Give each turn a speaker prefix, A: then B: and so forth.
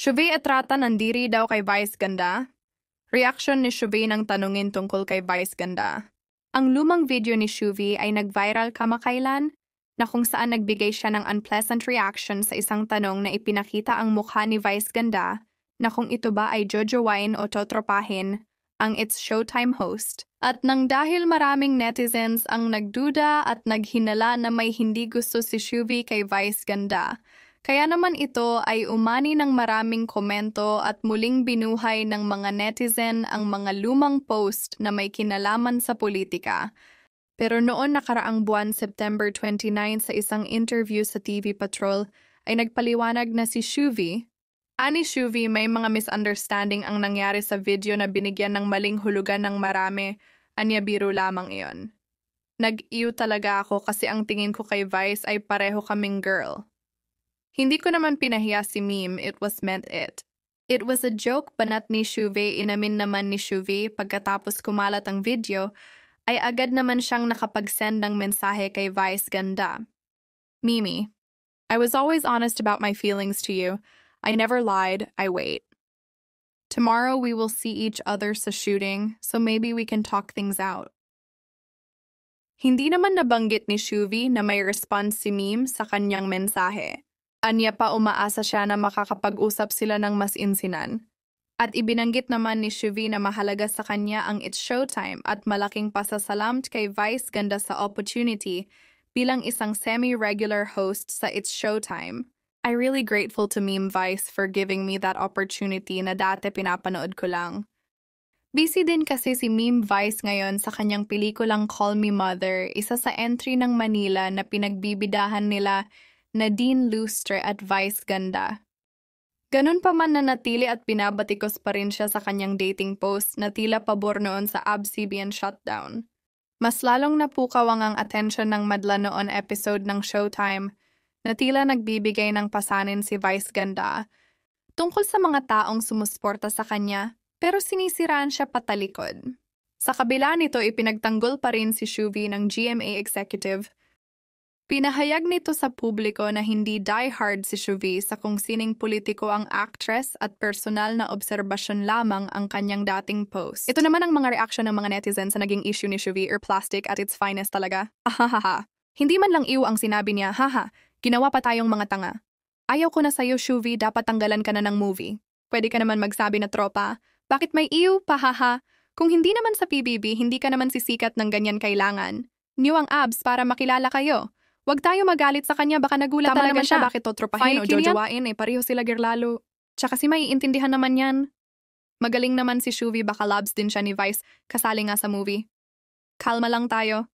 A: Shuvi Etrata nandiri daw kay Vice Ganda? Reaction ni Shuvi nang tanungin tungkol kay Vice Ganda. Ang lumang video ni Shuvi ay nag-viral kamakailan na kung saan nagbigay siya ng unpleasant reaction sa isang tanong na ipinakita ang mukha ni Vice Ganda na kung ito ba ay jojowain o totropahin ang It's Showtime host. At nang dahil maraming netizens ang nagduda at naghinala na may hindi gusto si Shuvi kay Vice Ganda, kaya naman ito ay umani ng maraming komento at muling binuhay ng mga netizen ang mga lumang post na may kinalaman sa politika. Pero noon nakaraang buwan September 29 sa isang interview sa TV Patrol ay nagpaliwanag na si Shuvi. Ani Shuvi, may mga misunderstanding ang nangyari sa video na binigyan ng maling hulugan ng marami. Anya biro lamang iyon. Nag-iw talaga ako kasi ang tingin ko kay Vice ay pareho kaming girl. Hindi ko naman pinahiya si Meme, it was meant it. It was a joke banat ni Shuvi, inamin naman ni Shuvi pagkatapos kumalat ang video, ay agad naman siyang nakapag-send ng mensahe kay Vice Ganda. Mimi, I was always honest about my feelings to you. I never lied, I wait. Tomorrow we will see each other sa shooting, so maybe we can talk things out. Hindi naman nabanggit ni Shuvi na may response si Meme sa kanyang mensahe. Anya pa umaasa siya na makakapag-usap sila ng mas insinan. At ibinanggit naman ni Shuvi na mahalaga sa kanya ang It's Showtime at malaking pasasalamat kay Vice Ganda sa opportunity bilang isang semi-regular host sa It's Showtime. I'm really grateful to Meme Vice for giving me that opportunity na dati pinapanood ko lang. Busy din kasi si Meme Vice ngayon sa kanyang pelikulang Call Me Mother, isa sa entry ng Manila na pinagbibidahan nila Nadine Lustre at Vice Ganda. Ganun pa man nanatili at binabatikos pa rin siya sa kanyang dating post na tila pabor noon sa ABS-CBN shutdown. Mas lalong napukawang ang atensyon ng madla noon episode ng Showtime na tila nagbibigay ng pasanin si Vice Ganda tungkol sa mga taong sumusuporta sa kanya pero sinisiraan siya patalikod. Sa kabila nito ipinagtanggol pa rin si Shuvi ng GMA executive. Pinahayag nito sa publiko na hindi die-hard si Shuvi sa kung sining politiko ang actress at personal na obserbasyon lamang ang kanyang dating post. Ito naman ang mga reaction ng mga netizens sa naging issue ni Shuvi or plastic at its finest talaga. Ahahaha. Hindi man lang iw ang sinabi niya, haha, ginawa pa tayong mga tanga. Ayaw ko na sa'yo, Shuvi, dapat tanggalan ka na ng movie. Pwede ka naman magsabi na tropa, bakit may iw, pahaha? Kung hindi naman sa PBB, hindi ka naman sisikat ng ganyan kailangan. New ang abs para makilala kayo. Huwag tayo magalit sa kanya, baka nagulat
B: Tama
A: talaga
B: naman
A: siya.
B: siya.
A: Bakit totropahin o jojowain pareho sila girlalo. Tsaka si maiintindihan naman yan. Magaling naman si Shuvi, baka labs din siya ni Vice, kasali nga sa movie. Kalma lang tayo.